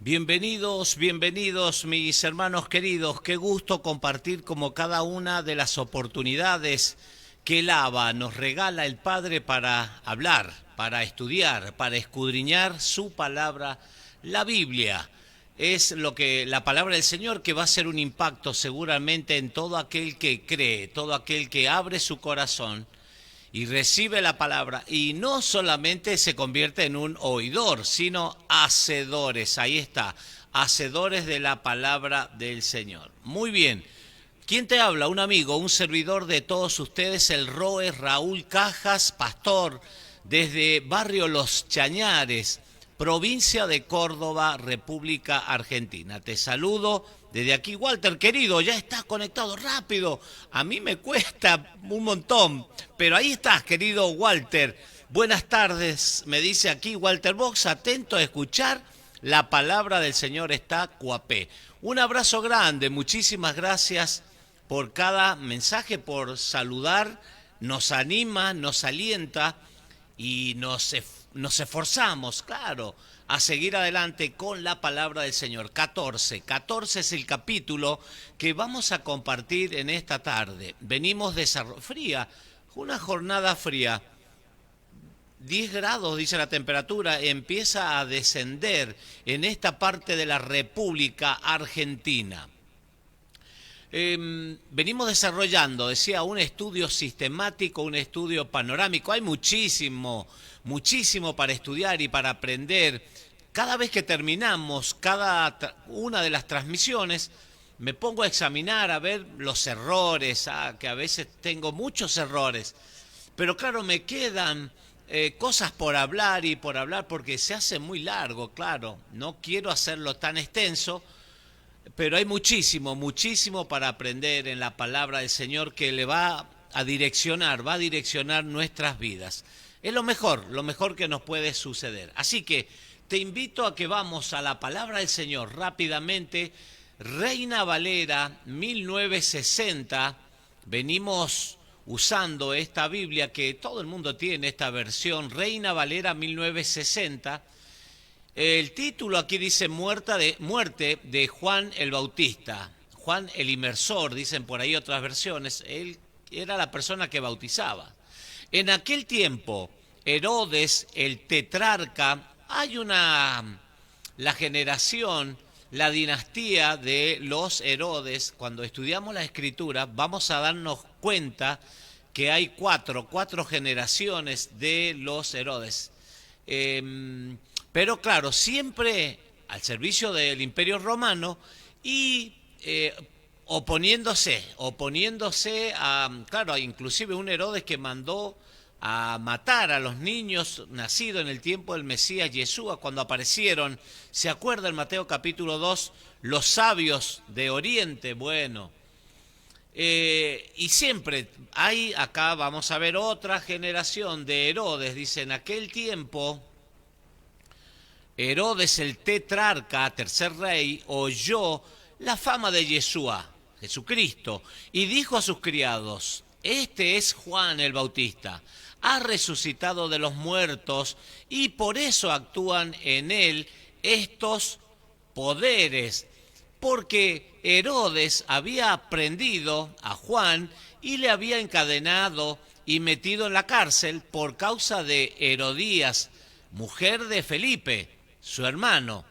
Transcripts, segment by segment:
Bienvenidos, bienvenidos mis hermanos queridos. Qué gusto compartir como cada una de las oportunidades que el ABA nos regala el Padre para hablar, para estudiar, para escudriñar su palabra, la Biblia. Es lo que la palabra del Señor que va a hacer un impacto seguramente en todo aquel que cree, todo aquel que abre su corazón y recibe la palabra y no solamente se convierte en un oidor, sino hacedores. Ahí está, hacedores de la palabra del Señor. Muy bien. ¿Quién te habla? Un amigo, un servidor de todos ustedes, el Roe Raúl Cajas, pastor desde Barrio Los Chañares, provincia de Córdoba, República Argentina. Te saludo desde aquí, Walter, querido, ya estás conectado rápido. A mí me cuesta un montón, pero ahí estás, querido Walter. Buenas tardes, me dice aquí Walter Box, atento a escuchar. La palabra del Señor está cuapé. Un abrazo grande, muchísimas gracias por cada mensaje, por saludar, nos anima, nos alienta y nos esforzamos, claro, a seguir adelante con la palabra del Señor. 14 es el capítulo que vamos a compartir en esta tarde. Venimos de fría, una jornada fría. 10 grados, dice la temperatura, empieza a descender en esta parte de la República Argentina. Venimos desarrollando, decía, un estudio sistemático, un estudio panorámico. Hay muchísimo para estudiar y para aprender. Cada vez que terminamos una de las transmisiones, me pongo a examinar, a ver los errores, que a veces tengo muchos errores. Pero claro, me quedan cosas por hablar y por hablar porque se hace muy largo, claro. No quiero hacerlo tan extenso, pero hay muchísimo para aprender en la palabra del Señor que le va a direccionar nuestras vidas. Es lo mejor que nos puede suceder. Así que te invito a que vamos a la palabra del Señor rápidamente. Reina Valera 1960, venimos usando esta Biblia que todo el mundo tiene, esta versión, Reina Valera 1960. El título aquí dice muerte de Juan el Bautista. Juan el Inmersor, dicen por ahí otras versiones. Él era la persona que bautizaba. En aquel tiempo, Herodes, el tetrarca, la generación, la dinastía de los Herodes. Cuando estudiamos la Escritura, vamos a darnos cuenta que hay cuatro generaciones de los Herodes. Pero claro, siempre al servicio del Imperio Romano y oponiéndose claro, inclusive un Herodes que mandó a matar a los niños nacidos en el tiempo del Mesías Yeshua, cuando aparecieron, ¿se acuerda en Mateo capítulo 2? Los sabios de Oriente, bueno. Y siempre acá vamos a ver otra generación de Herodes, dice, en aquel tiempo Herodes el tetrarca, tercer rey, oyó la fama de Yeshua, Jesucristo, y dijo a sus criados, este es Juan el Bautista, ha resucitado de los muertos y por eso actúan en él estos poderes, porque Herodes había prendido a Juan y le había encadenado y metido en la cárcel por causa de Herodías, mujer de Felipe, su hermano,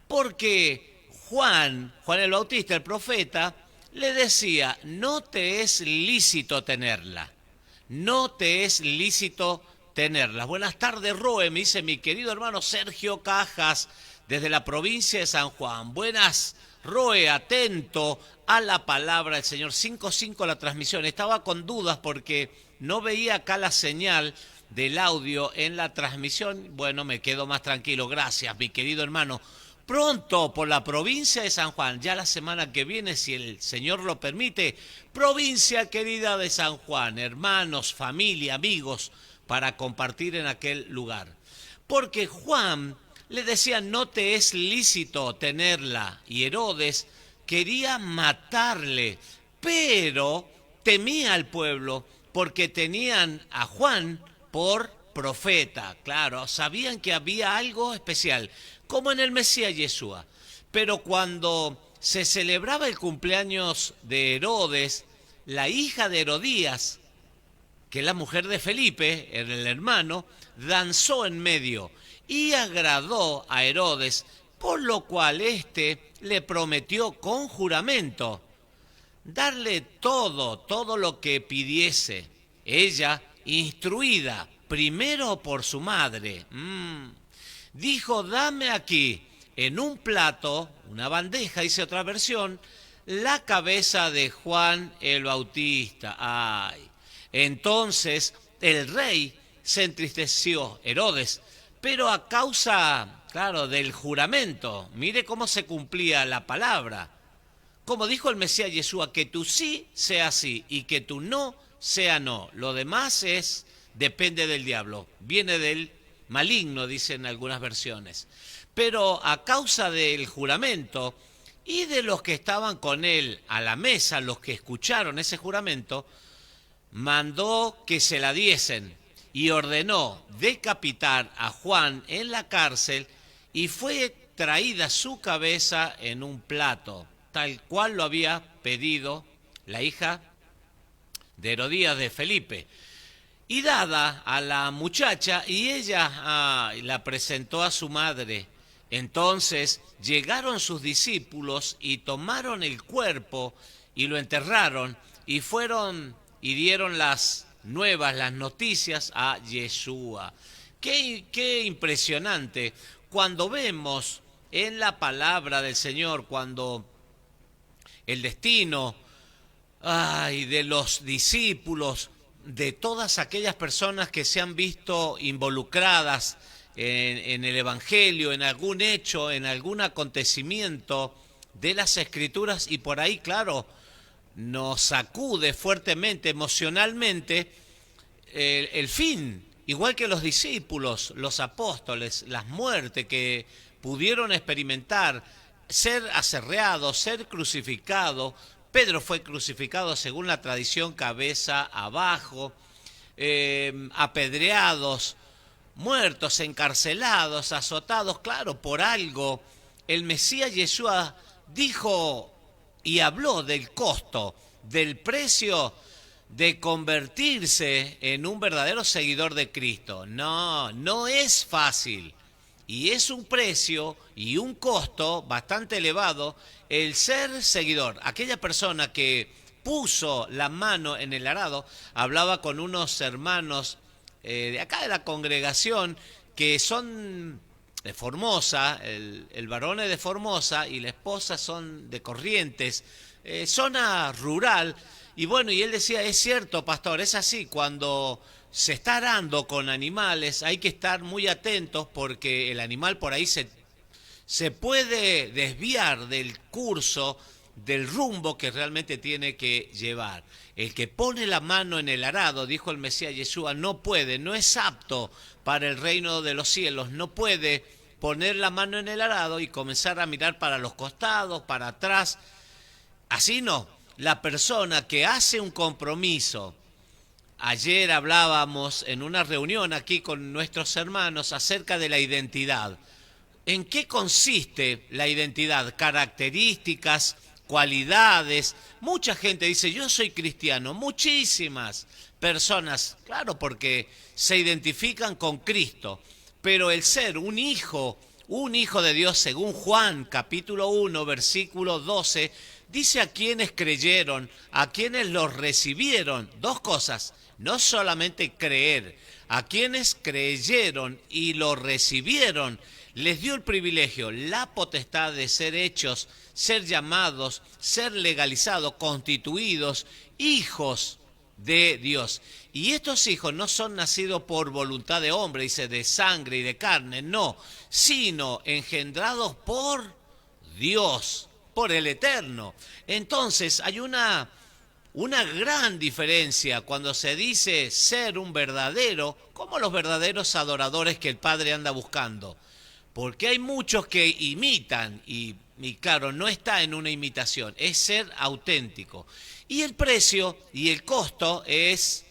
porque Juan el Bautista, el profeta, le decía, no te es lícito tenerla, no te es lícito tenerla. Buenas tardes, Roe, me dice mi querido hermano Sergio Cajas, desde la provincia de San Juan. Buenas, Roe, atento a la palabra del Señor. 5:5 la transmisión. Estaba con dudas porque no veía acá la señal del audio en la transmisión. Bueno, me quedo más tranquilo. Gracias, mi querido hermano. Pronto por la provincia de San Juan, ya la semana que viene, si el Señor lo permite, provincia querida de San Juan, hermanos, familia, amigos, para compartir en aquel lugar. Porque Juan le decía, no te es lícito tenerla, y Herodes quería matarle, pero temía al pueblo porque tenían a Juan por profeta, claro, sabían que había algo especial, como en el Mesías Yeshua. Pero cuando se celebraba el cumpleaños de Herodes, la hija de Herodías, que es la mujer de Felipe, el hermano, danzó en medio y agradó a Herodes, por lo cual éste le prometió con juramento darle todo lo que pidiese. Ella, instruida primero por su madre, dijo: dame aquí, en un plato, una bandeja, dice otra versión, la cabeza de Juan el Bautista. Ay. Entonces el rey se entristeció, Herodes, pero a causa, claro, del juramento. Mire cómo se cumplía la palabra. Como dijo el Mesías Yeshua, que tu sí sea sí y que tu no sea no. Lo demás depende del diablo, viene del maligno, dicen algunas versiones. Pero a causa del juramento y de los que estaban con él a la mesa, los que escucharon ese juramento, mandó que se la diesen y ordenó decapitar a Juan en la cárcel, y fue traída su cabeza en un plato, tal cual lo había pedido la hija de Herodías de Felipe, y dada a la muchacha, y ella la presentó a su madre. Entonces llegaron sus discípulos y tomaron el cuerpo y lo enterraron, y fueron y dieron las nuevas, las noticias a Yeshua. Qué impresionante cuando vemos en la palabra del Señor, cuando el destino de los discípulos, de todas aquellas personas que se han visto involucradas en el Evangelio, en algún hecho, en algún acontecimiento de las Escrituras, y por ahí, claro, nos sacude fuertemente, emocionalmente, el fin, igual que los discípulos, los apóstoles, las muertes que pudieron experimentar, ser aserreado, ser crucificado. Pedro fue crucificado según la tradición cabeza abajo, apedreados, muertos, encarcelados, azotados, claro, por algo. El Mesías Yeshua dijo y habló del costo, del precio de convertirse en un verdadero seguidor de Cristo. No es fácil. Y es un precio y un costo bastante elevado el ser seguidor. Aquella persona que puso la mano en el arado, hablaba con unos hermanos de acá de la congregación que son de Formosa, el varón es de Formosa y la esposa son de Corrientes, zona rural. Y bueno, y él decía, es cierto, pastor, es así, cuando se está arando con animales hay que estar muy atentos porque el animal por ahí se puede desviar del curso, del rumbo que realmente tiene que llevar. El que pone la mano en el arado, dijo el Mesías Yeshua, no puede, no es apto para el reino de los cielos, no puede poner la mano en el arado y comenzar a mirar para los costados, para atrás. Así no, la persona que hace un compromiso. Ayer hablábamos en una reunión aquí con nuestros hermanos acerca de la identidad. ¿En qué consiste la identidad? Características, cualidades. Mucha gente dice, yo soy cristiano. Muchísimas personas, claro, porque se identifican con Cristo. Pero el ser un hijo de Dios, según Juan capítulo 1, versículo 12, dice a quienes creyeron, a quienes los recibieron. Dos cosas, no solamente creer, a quienes creyeron y lo recibieron, les dio el privilegio, la potestad de ser hechos, ser llamados, ser legalizados, constituidos, hijos de Dios. Y estos hijos no son nacidos por voluntad de hombre, dice, de sangre y de carne, no, sino engendrados por Dios, por el Eterno. Entonces hay una gran diferencia cuando se dice ser un verdadero, como los verdaderos adoradores que el Padre anda buscando. Porque hay muchos que imitan y claro, no está en una imitación, es ser auténtico. Y el precio y el costo es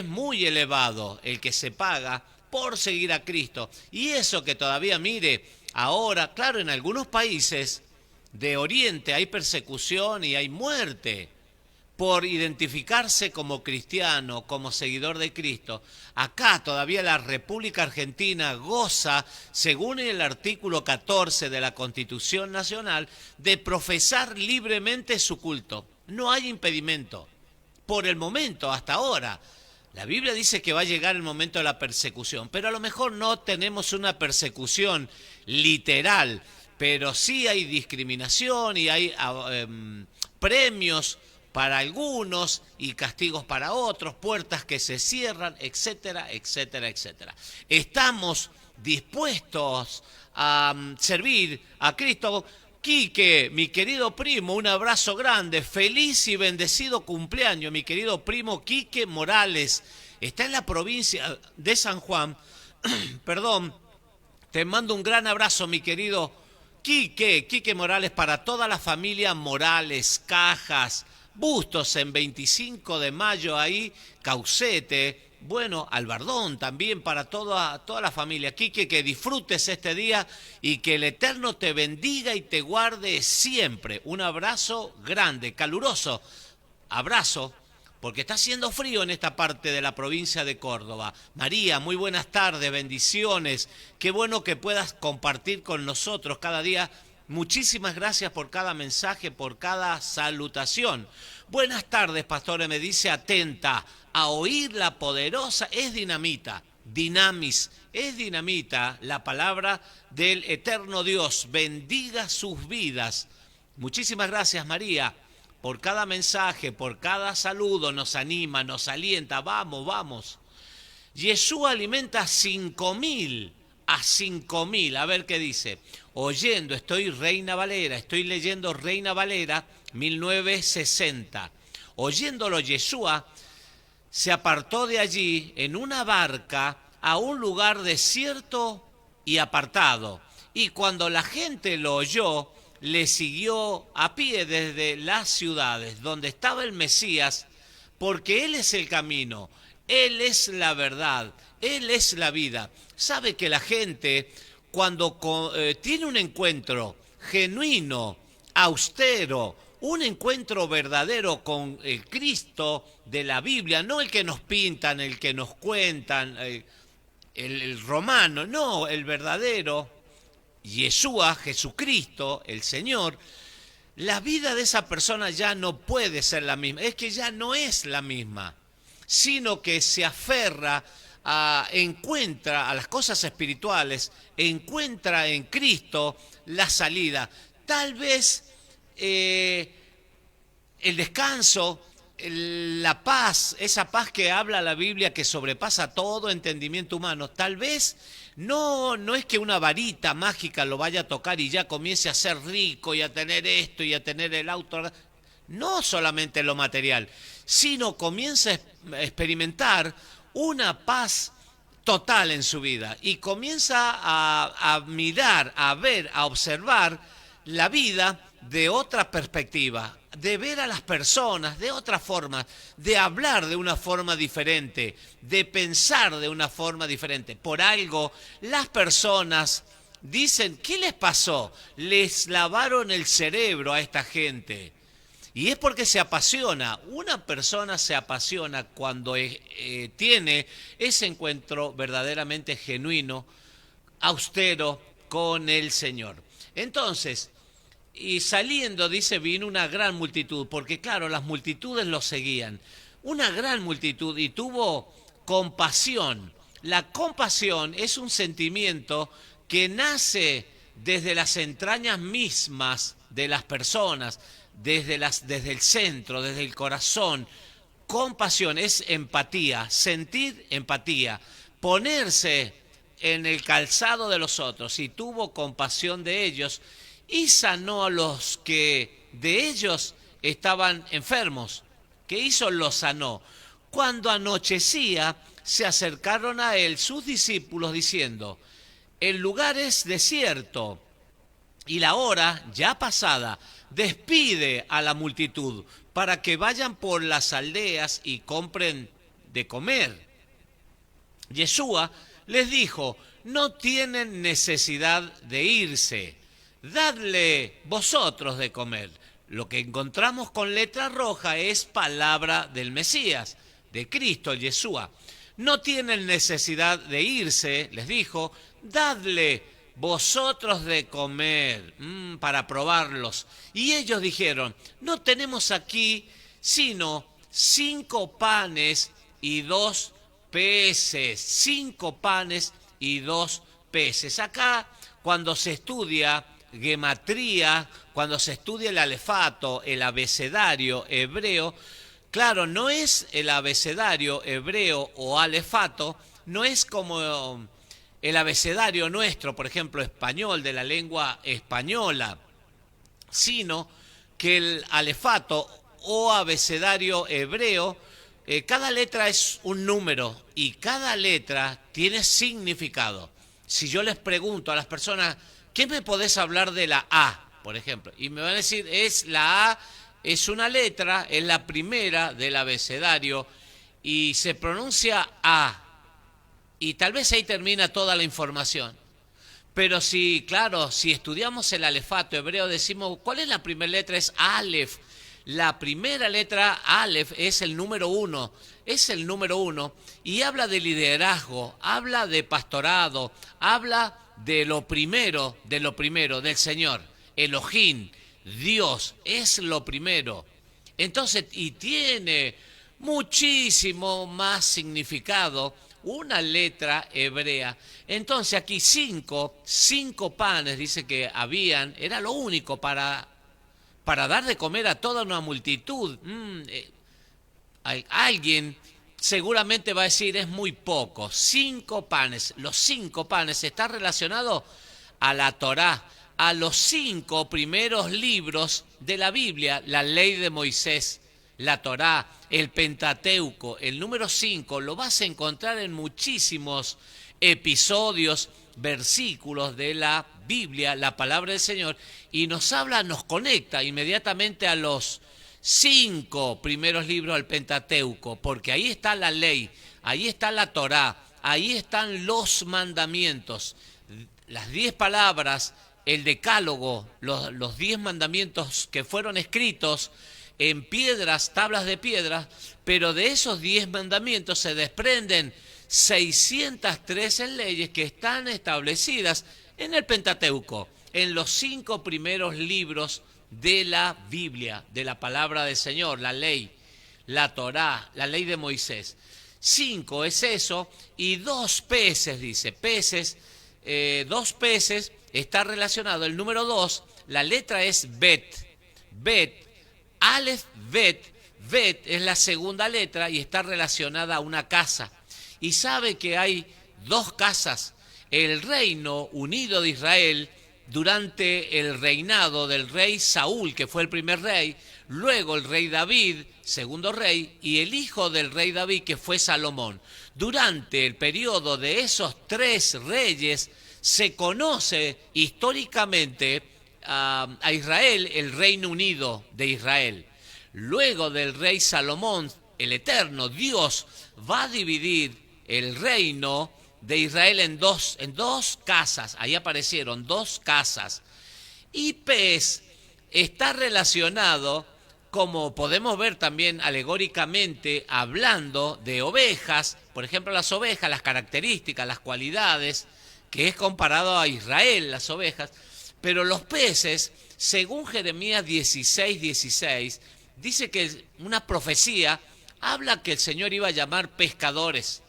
muy elevado el que se paga por seguir a Cristo. Y eso que todavía, mire, ahora, claro, en algunos países de Oriente hay persecución y hay muerte por identificarse como cristiano, como seguidor de Cristo. Acá todavía la República Argentina goza, según el artículo 14 de la Constitución Nacional, de profesar libremente su culto. No hay impedimento. Por el momento, hasta ahora. La Biblia dice que va a llegar el momento de la persecución, pero a lo mejor no tenemos una persecución literal, pero sí hay discriminación y hay premios para algunos y castigos para otros, puertas que se cierran, etcétera, etcétera, etcétera. Estamos dispuestos a servir a Cristo. Quique, mi querido primo, un abrazo grande, feliz y bendecido cumpleaños, mi querido primo Quique Morales. Está en la provincia de San Juan. Perdón, te mando un gran abrazo, mi querido Quique Morales, para toda la familia Morales, Cajas, Bustos en 25 de mayo ahí, Caucete, bueno, Albardón también para toda la familia. Quique, que disfrutes este día y que el Eterno te bendiga y te guarde siempre. Un abrazo grande, caluroso abrazo, porque está haciendo frío en esta parte de la provincia de Córdoba. María, muy buenas tardes, bendiciones. Qué bueno que puedas compartir con nosotros cada día. Muchísimas gracias por cada mensaje, por cada salutación. Buenas tardes, pastores, me dice atenta. A oír la poderosa es dinamita. Dinamis, es dinamita, la palabra del eterno Dios. Bendiga sus vidas. Muchísimas gracias, María, por cada mensaje, por cada saludo. Nos anima, nos alienta. Vamos, vamos. Yeshua alimenta a 5.000. A 5.000. A ver qué dice. Oyendo, estoy leyendo Reina Valera 1960. Oyéndolo Yeshua se apartó de allí en una barca a un lugar desierto y apartado. Y cuando la gente lo oyó, le siguió a pie desde las ciudades donde estaba el Mesías, porque Él es el camino, Él es la verdad, Él es la vida. Sabe que la gente, cuando tiene un encuentro genuino, austero, un encuentro verdadero con el Cristo de la Biblia, no el que nos pintan, el que nos cuentan, el romano, no, el verdadero, Yeshua, Jesucristo, el Señor, la vida de esa persona ya no puede ser la misma, es que ya no es la misma, sino que se aferra encuentra a las cosas espirituales, encuentra en Cristo la salida. Tal vez el descanso, la paz, esa paz que habla la Biblia que sobrepasa todo entendimiento humano, tal vez no es que una varita mágica lo vaya a tocar y ya comience a ser rico y a tener esto y a tener el auto, no solamente lo material, sino comienza a experimentar una paz total en su vida y comienza a mirar, a ver, a observar la vida de otra perspectiva, de ver a las personas de otra forma, de hablar de una forma diferente, de pensar de una forma diferente. Por algo, las personas dicen, ¿qué les pasó? Les lavaron el cerebro a esta gente. Y es porque se apasiona. Una persona se apasiona cuando tiene ese encuentro verdaderamente genuino, austero con el Señor. Entonces, y saliendo, dice, vino una gran multitud, porque claro, las multitudes lo seguían. Una gran multitud y tuvo compasión. La compasión es un sentimiento que nace desde las entrañas mismas de las personas, desde el centro, desde el corazón. Compasión es empatía, sentir empatía, ponerse en el calzado de los otros, y tuvo compasión de ellos y sanó a los que de ellos estaban enfermos. ¿Qué hizo? Los sanó. Cuando anochecía, se acercaron a él sus discípulos diciendo, el lugar es desierto y la hora ya pasada. Despide a la multitud para que vayan por las aldeas y compren de comer. Yeshua les dijo, no tienen necesidad de irse. dadle vosotros de comer. Lo que encontramos con letra roja es palabra del Mesías, de Cristo, Yeshua. No tienen necesidad de irse, les dijo, dadle vosotros de comer para probarlos. Y ellos dijeron, no tenemos aquí sino 5 panes y 2 peces. 5 panes y 2 peces. Acá, cuando se estudia gematría, cuando se estudia el alefato, el abecedario hebreo, claro, no es el abecedario hebreo o alefato, no es como el abecedario nuestro, por ejemplo, español, de la lengua española, sino que el alefato o abecedario hebreo, cada letra es un número y cada letra tiene significado. Si yo les pregunto a las personas, ¿qué me podés hablar de la A, por ejemplo? Y me van a decir, la A es una letra, es la primera del abecedario y se pronuncia A. Y tal vez ahí termina toda la información. Pero si, claro, si estudiamos el alefato hebreo, decimos, ¿cuál es la primera letra? Es Aleph. La primera letra, Aleph, es el número 1. Es el número 1 y habla de liderazgo, habla de pastorado, habla de lo primero, del Señor. Elohim, Dios, es lo primero. Entonces, y tiene muchísimo más significado una letra hebrea. Entonces aquí cinco panes, dice que habían, era lo único para dar de comer a toda una multitud. Alguien seguramente va a decir, es muy poco. 5 panes, los 5 panes está relacionado a la Torá, a los 5 primeros libros de la Biblia, la ley de Moisés, la Torá, el Pentateuco. El número 5 lo vas a encontrar en muchísimos episodios, versículos de la Biblia, la palabra del Señor, y nos habla, nos conecta inmediatamente a los 5 primeros libros del Pentateuco, porque ahí está la ley, ahí está la Torá, ahí están los mandamientos, las 10 palabras, el decálogo, los 10 mandamientos que fueron escritos en piedras, tablas de piedras, pero de esos 10 mandamientos se desprenden 613 leyes que están establecidas en el Pentateuco, en los 5 primeros libros de la Biblia, de la palabra del Señor, la ley, la Torá, la ley de Moisés. 5 es eso, y 2 peces, dice, peces, 2 peces está relacionado. El número 2, la letra es Bet, Aleph, Bet es la segunda letra y está relacionada a una casa. Y sabe que hay 2 casas. El reino unido de Israel durante el reinado del rey Saúl, que fue el primer rey, luego el rey David, segundo rey, y el hijo del rey David, que fue Salomón. Durante el periodo de esos 3 reyes se conoce históricamente a Israel, el Reino Unido de Israel. Luego del rey Salomón, el Eterno, Dios, va a dividir el reino de Israel en dos casas. Ahí aparecieron 2 casas. Y Pez está relacionado, como podemos ver también alegóricamente, hablando de ovejas. Por ejemplo, las ovejas, las características, las cualidades, que es comparado a Israel, las ovejas. Pero los peces, según Jeremías 16:16, dice que una profecía habla que el Señor iba a llamar pescadores.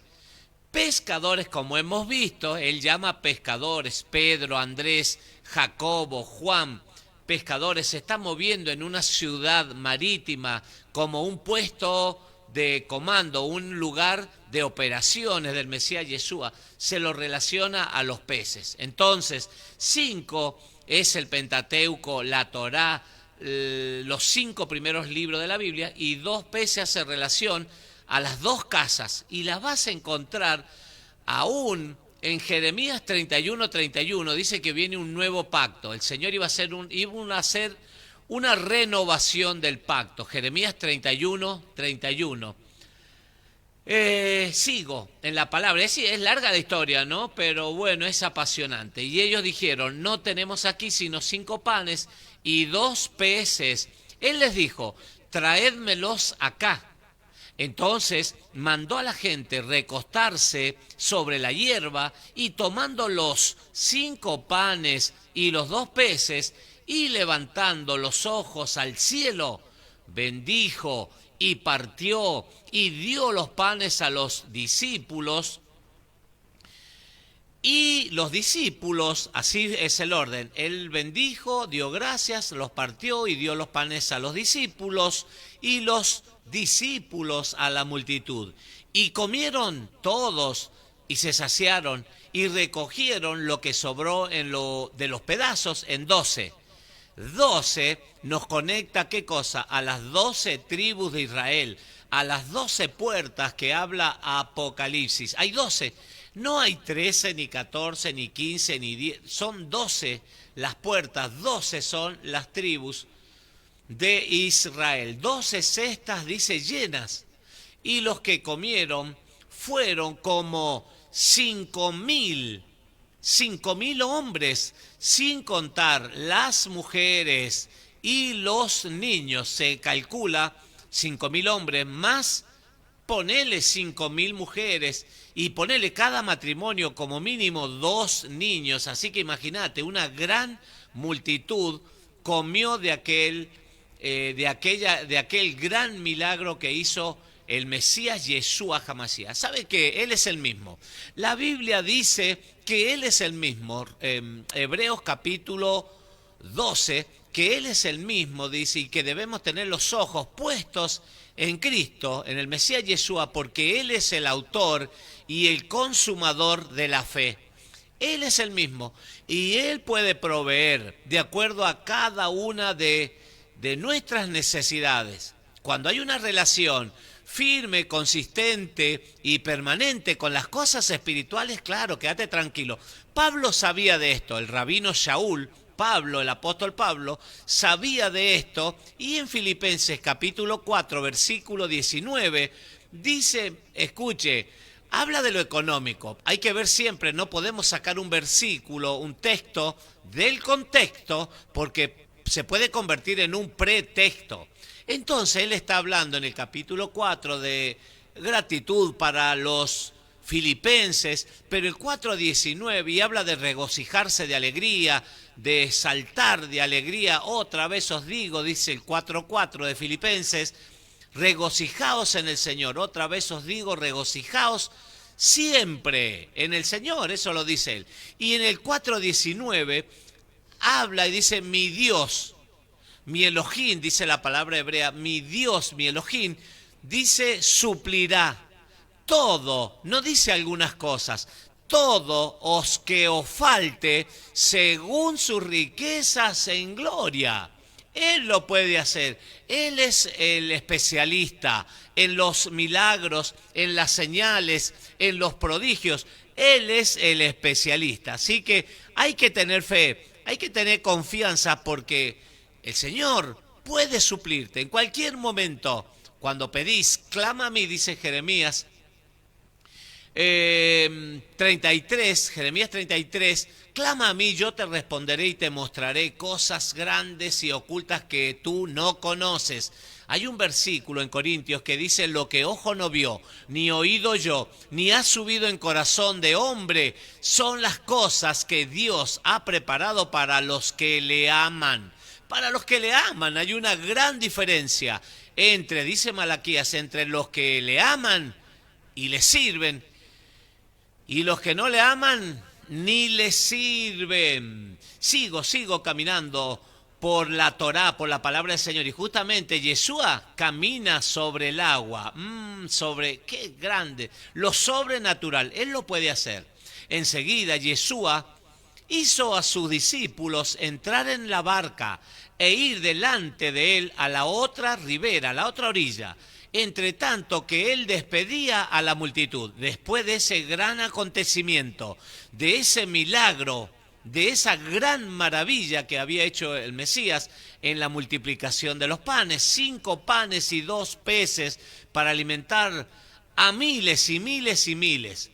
Pescadores, como hemos visto, él llama pescadores, Pedro, Andrés, Jacobo, Juan. Pescadores, se está moviendo en una ciudad marítima como un puesto de comando, un lugar de operaciones del Mesías Yeshua. Se lo relaciona a los peces. Entonces, 5 es el Pentateuco, la Torá, los 5 primeros libros de la Biblia, y 2 peces hace relación a las 2 casas, y las vas a encontrar aún en Jeremías 31:31, dice que viene un nuevo pacto. El Señor iba a hacer una renovación del pacto. Jeremías 31:31. Sigo en la palabra. Es larga la historia, ¿no? Pero bueno, es apasionante. Y ellos dijeron, no tenemos aquí sino 5 panes y 2 peces. Él les dijo, traédmelos acá. Entonces mandó a la gente recostarse sobre la hierba y tomando los 5 panes y los 2 peces y levantando los ojos al cielo, bendijo y partió y dio los panes a los discípulos. Y los discípulos, así es el orden, él bendijo, dio gracias, los partió y dio los panes a los discípulos y los discípulos a la multitud. Y comieron todos y se saciaron y recogieron lo que sobró de los pedazos en 12. 12 nos conecta, ¿qué cosa? A las 12 tribus de Israel, a las 12 puertas que habla Apocalipsis. Hay 12, no hay 13, ni 14, ni 15, ni 10, son 12 las puertas, 12 son las tribus de Israel. 12 cestas, dice, llenas. Y los que comieron fueron como 5.000 hombres, sin contar las mujeres y los niños. Se calcula 5.000 hombres más, ponele 5.000 mujeres y ponele cada matrimonio como mínimo 2 niños. Así que imagínate, una gran multitud comió de aquel gran milagro que hizo el Mesías Yeshua HaMashiach. ¿Sabe qué? Él es el mismo. La Biblia dice que Él es el mismo. Hebreos capítulo 12, que Él es el mismo, dice, y que debemos tener los ojos puestos en Cristo, en el Mesías Yeshua, porque Él es el autor y el consumador de la fe. Él es el mismo y Él puede proveer de acuerdo a cada una de nuestras necesidades. Cuando hay una relación firme, consistente y permanente con las cosas espirituales, claro, quédate tranquilo. Pablo sabía de esto, el rabino Shaul, Pablo, el apóstol Pablo, sabía de esto, y en Filipenses capítulo 4, versículo 19, dice, escuche, habla de lo económico. Hay que ver siempre, no podemos sacar un versículo, un texto del contexto, porque se puede convertir en un pretexto. Entonces él está hablando en el capítulo 4 de gratitud para los filipenses, pero el 4:19 y habla de regocijarse de alegría, de saltar de alegría. Otra vez os digo, dice el 4:4 de Filipenses, regocijaos en el Señor. Otra vez os digo, regocijaos siempre en el Señor, eso lo dice él. Y en el 4:19 habla y dice, mi Dios, mi Elohim, dice la palabra hebrea, mi Dios, mi Elohim, dice, suplirá todo, no dice algunas cosas, todo os que os falte según sus riquezas en gloria. Él lo puede hacer. Él es el especialista en los milagros, en las señales, en los prodigios. Él es el especialista. Así que hay que tener fe, hay que tener confianza porque el Señor puede suplirte en cualquier momento. Cuando pedís, clama a mí, dice Jeremías 33, Jeremías 33, clama a mí, yo te responderé y te mostraré cosas grandes y ocultas que tú no conoces. Hay un versículo en Corintios que dice, lo que ojo no vio, ni oído yo, ni ha subido en corazón de hombre, son las cosas que Dios ha preparado para los que le aman. Para los que le aman hay una gran diferencia entre, dice Malaquías, entre los que le aman y le sirven y los que no le aman ni le sirven. Sigo caminando por la Torá, por la palabra del Señor. Y justamente Yeshua camina sobre el agua. Qué grande. Lo sobrenatural. Él lo puede hacer. Enseguida Yeshua hizo a sus discípulos entrar en la barca e ir delante de él a la otra ribera, a la otra orilla. Entre tanto que él despedía a la multitud, después de ese gran acontecimiento, de ese milagro, de esa gran maravilla que había hecho el Mesías en la multiplicación de los panes, 5 panes y 2 peces para alimentar a miles y miles y miles.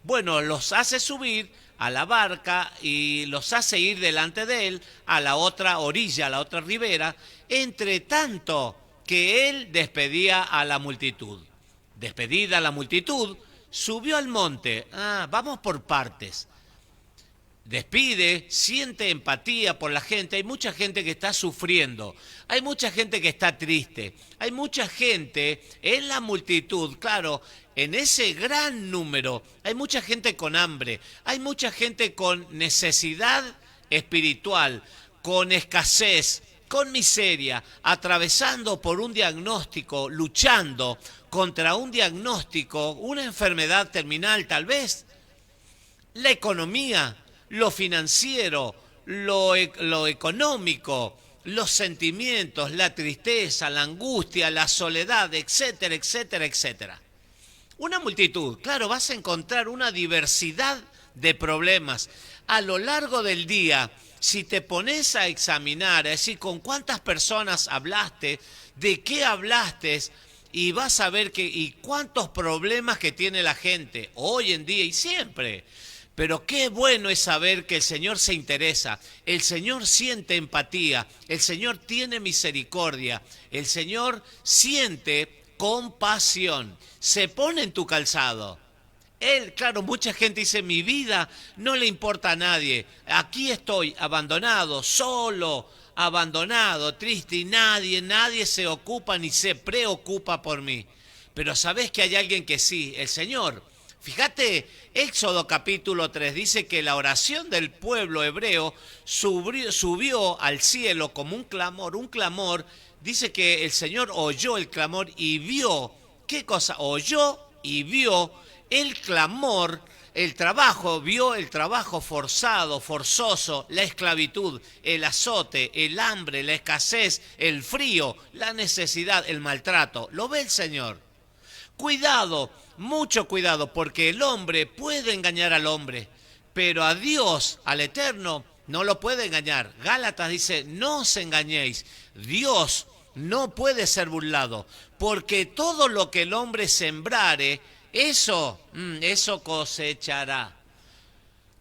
Bueno, los hace subir a la barca y los hace ir delante de él a la otra orilla, a la otra ribera, entre tanto que él despedía a la multitud. Despedida la multitud, subió al monte. Vamos por partes. Despide, siente empatía por la gente. Hay mucha gente que está sufriendo, hay mucha gente que está triste, hay mucha gente en la multitud, claro, en ese gran número, hay mucha gente con hambre, hay mucha gente con necesidad espiritual, con escasez, con miseria, atravesando por un diagnóstico, luchando contra un diagnóstico, una enfermedad terminal tal vez, la economía, lo financiero, lo económico, los sentimientos, la tristeza, la angustia, la soledad, etcétera, etcétera, etcétera. Una multitud, claro, vas a encontrar una diversidad de problemas. A lo largo del día, si te pones a examinar, es decir, con cuántas personas hablaste, de qué hablaste, y vas a ver y cuántos problemas que tiene la gente hoy en día y siempre. Pero qué bueno es saber que el Señor se interesa, el Señor siente empatía, el Señor tiene misericordia, el Señor siente compasión, se pone en tu calzado. Él, claro, mucha gente dice, mi vida no le importa a nadie, aquí estoy abandonado, solo, abandonado, triste y nadie se ocupa ni se preocupa por mí. Pero sabes que hay alguien que sí, el Señor. Fíjate, Éxodo capítulo 3 dice que la oración del pueblo hebreo subió al cielo como un clamor. Dice que el Señor oyó el clamor y vio, ¿qué cosa? Oyó y vio el clamor, vio el trabajo forzado, forzoso, la esclavitud, el azote, el hambre, la escasez, el frío, la necesidad, el maltrato. Lo ve el Señor. Cuidado, mucho cuidado, porque el hombre puede engañar al hombre, pero a Dios, al Eterno, no lo puede engañar. Gálatas dice, no os engañéis, Dios no puede ser burlado, porque todo lo que el hombre sembrare, eso cosechará.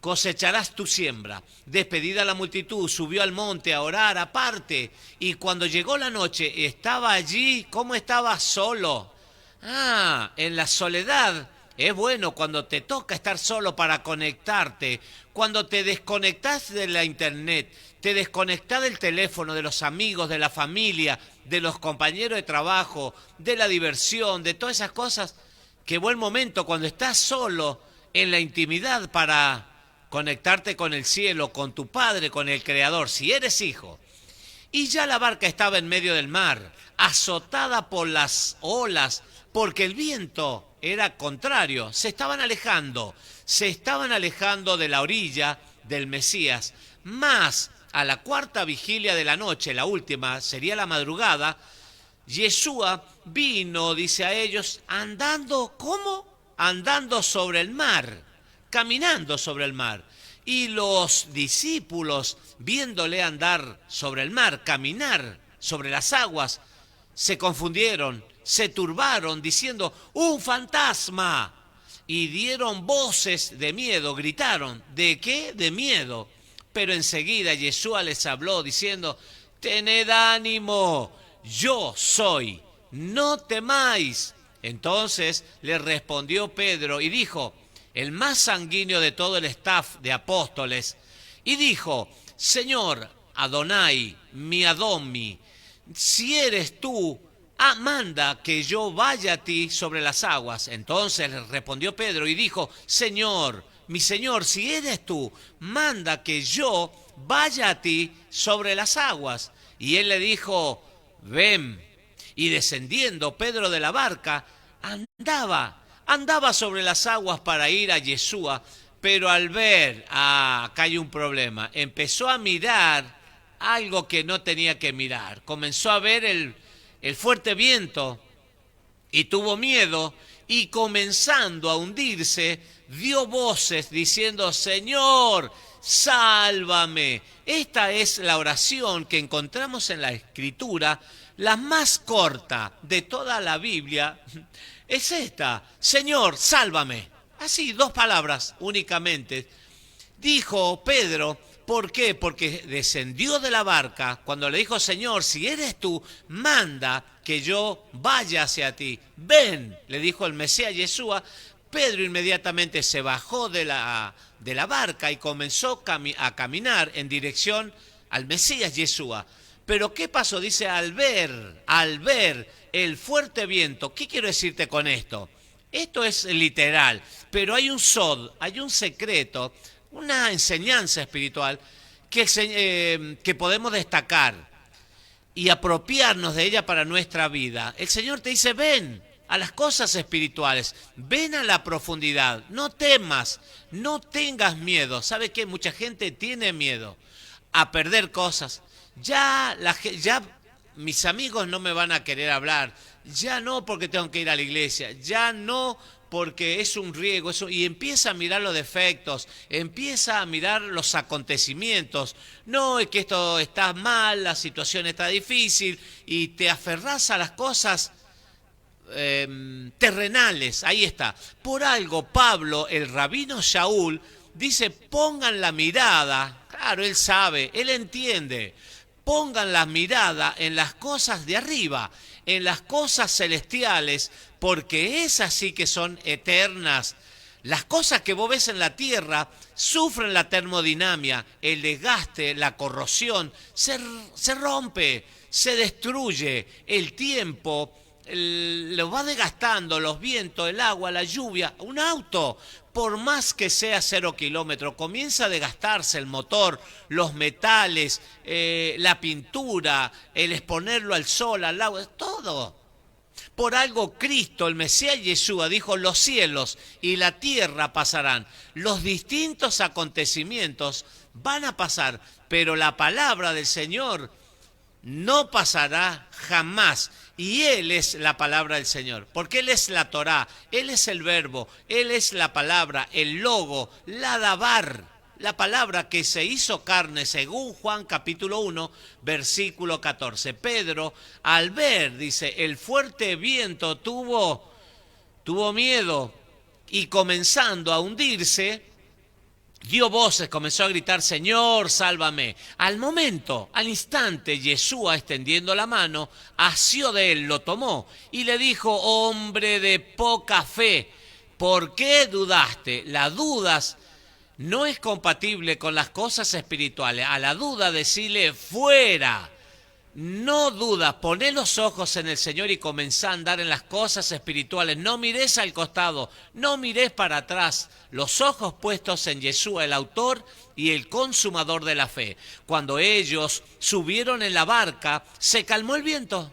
Cosecharás tu siembra. Despedida la multitud, subió al monte a orar aparte, y cuando llegó la noche, estaba allí, ¿cómo estaba? Solo. En la soledad es bueno cuando te toca estar solo para conectarte, cuando te desconectás de la internet, te desconectás del teléfono, de los amigos, de la familia, de los compañeros de trabajo, de la diversión, de todas esas cosas. Qué buen momento cuando estás solo en la intimidad para conectarte con el cielo, con tu Padre, con el Creador, si eres hijo. Y ya la barca estaba en medio del mar, azotada por las olas, porque el viento era contrario, se estaban alejando de la orilla del Mesías. Más a la cuarta vigilia de la noche, la última, sería la madrugada, Yeshua vino, dice a ellos, andando, ¿cómo? Andando sobre el mar, caminando sobre el mar. Y los discípulos, viéndole andar sobre el mar, caminar sobre las aguas, se confundieron, se turbaron, diciendo, ¡un fantasma! Y dieron voces de miedo, gritaron. ¿De qué? De miedo. Pero enseguida Yeshua les habló, diciendo, tened ánimo, yo soy, no temáis. Entonces le respondió Pedro y dijo, el más sanguíneo de todo el staff de apóstoles, y dijo, Señor, Adonai, mi Adomi, si eres tú, manda que yo vaya a ti sobre las aguas. Entonces le respondió Pedro y dijo, Señor, mi Señor, si eres tú, manda que yo vaya a ti sobre las aguas. Y él le dijo, ven. Y descendiendo Pedro de la barca, andaba sobre las aguas para ir a Yeshua, pero al ver, acá hay un problema, empezó a mirar algo que no tenía que mirar. Comenzó a ver el fuerte viento y tuvo miedo y comenzando a hundirse, dio voces diciendo, Señor, sálvame. Esta es la oración que encontramos en la Escritura, la más corta de toda la Biblia. es esta: Señor, sálvame. Así, 2 palabras únicamente. Dijo Pedro, ¿por qué? Porque descendió de la barca cuando le dijo: Señor, si eres tú, manda que yo vaya hacia ti. Ven, le dijo el Mesías Yeshua. Pedro inmediatamente se bajó de la barca y comenzó a caminar en dirección al Mesías Yeshua. Pero ¿qué pasó? Dice, al ver el fuerte viento. ¿Qué quiero decirte con esto? Esto es literal, pero hay un sod, hay un secreto, una enseñanza espiritual que podemos destacar y apropiarnos de ella para nuestra vida. El Señor te dice: ven a las cosas espirituales, ven a la profundidad, no temas, no tengas miedo. ¿Sabe qué? Mucha gente tiene miedo a perder cosas. Ya mis amigos no me van a querer hablar, ya no porque tengo que ir a la iglesia, ya no porque es un riesgo, y empieza a mirar los defectos, empieza a mirar los acontecimientos. No, es que esto está mal, la situación está difícil, y te aferrás a las cosas terrenales. Ahí está. Por algo Pablo, el rabino Shaul, dice: pongan la mirada. Claro, él sabe, él entiende. Pongan la mirada en las cosas de arriba, en las cosas celestiales, porque esas sí que son eternas. Las cosas que vos ves en la tierra sufren la termodinámica, el desgaste, la corrosión, se rompe, se destruye. El tiempo lo va desgastando, los vientos, el agua, la lluvia. Un auto, por más que sea 0 kilómetros, comienza a desgastarse el motor, los metales, la pintura, el exponerlo al sol, al agua, todo. Por algo Cristo, el Mesías Yeshua, dijo: los cielos y la tierra pasarán. Los distintos acontecimientos van a pasar, pero la palabra del Señor no pasará jamás. Y Él es la palabra del Señor, porque Él es la Torá, Él es el verbo, Él es la palabra, el logo, la dabar, la palabra que se hizo carne, según Juan capítulo 1, versículo 14. Pedro, al ver, dice, el fuerte viento, tuvo miedo, y comenzando a hundirse, dio voces, comenzó a gritar: Señor, sálvame. Al momento, al instante, Yeshua, extendiendo la mano, asió de él, lo tomó y le dijo: hombre de poca fe, ¿por qué dudaste? La dudas no es compatible con las cosas espirituales. A la duda decirle: fuera. No dudas, poné los ojos en el Señor y comenzá a andar en las cosas espirituales. No mires al costado, no mires para atrás. Los ojos puestos en Yeshua, el autor y el consumador de la fe. Cuando ellos subieron en la barca, se calmó el viento.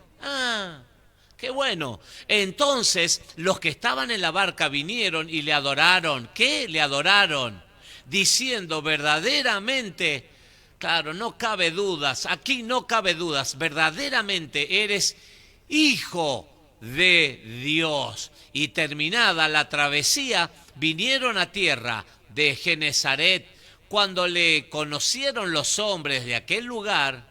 ¡Qué bueno! Entonces los que estaban en la barca vinieron y le adoraron. ¿Qué? Le adoraron, diciendo: verdaderamente... Claro, no cabe dudas, aquí no cabe dudas, verdaderamente eres hijo de Dios. Y terminada la travesía, vinieron a tierra de Genezaret. Cuando le conocieron los hombres de aquel lugar,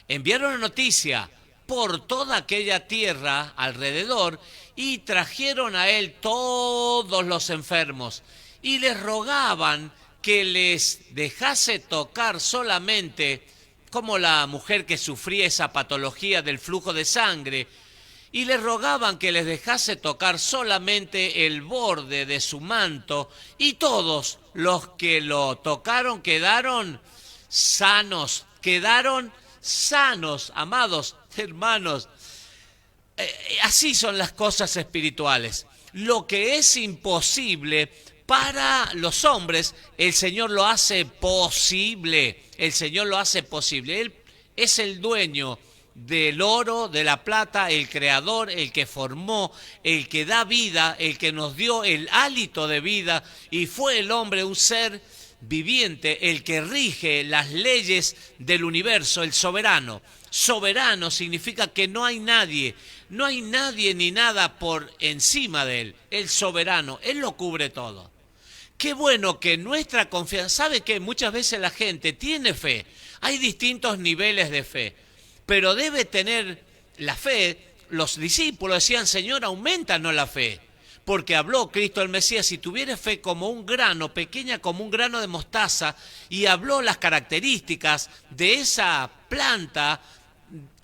enviaron noticia por toda aquella tierra alrededor y trajeron a él todos los enfermos y les rogaban que les dejase tocar solamente, como la mujer que sufría esa patología del flujo de sangre, y les rogaban que les dejase tocar solamente el borde de su manto, y todos los que lo tocaron quedaron sanos, amados hermanos. Así son las cosas espirituales. Lo que es imposible para los hombres, el Señor lo hace posible. El Señor lo hace posible. Él es el dueño del oro, de la plata, el creador, el que formó, el que da vida, el que nos dio el hálito de vida, y fue el hombre un ser viviente, el que rige las leyes del universo, el soberano. Soberano significa que no hay nadie ni nada por encima de él. El soberano, él lo cubre todo. Qué bueno que nuestra confianza... ¿Sabe qué? Muchas veces la gente tiene fe. Hay distintos niveles de fe. Pero debe tener la fe. Los discípulos decían: Señor, aumentanos la fe. porque habló Cristo el Mesías, si tuvieres fe como un grano, pequeña como un grano de mostaza, y habló las características de esa planta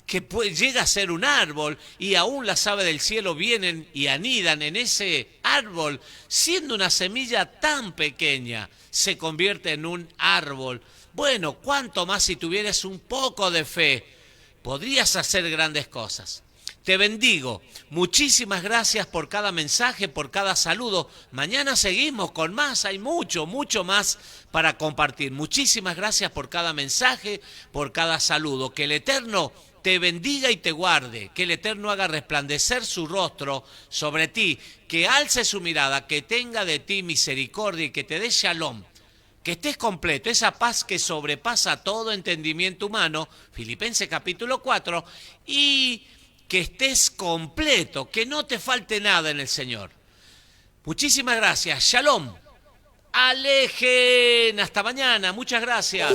que llega a ser un árbol, y aún las aves del cielo vienen y anidan en ese árbol, siendo una semilla tan pequeña, se convierte en un árbol. Bueno, cuánto más si tuvieras un poco de fe, podrías hacer grandes cosas. Te bendigo. Muchísimas gracias por cada mensaje, por cada saludo. Mañana seguimos con más. Hay mucho, mucho más para compartir. Muchísimas gracias por cada mensaje, por cada saludo. Que el Eterno te bendiga y te guarde. Que el Eterno haga resplandecer su rostro sobre ti. Que alce su mirada, que tenga de ti misericordia y que te dé shalom. Que estés completo, esa paz que sobrepasa todo entendimiento humano. Filipenses capítulo 4. Y que estés completo, que no te falte nada en el Señor. Muchísimas gracias. Shalom. Alejen. Hasta mañana. Muchas gracias.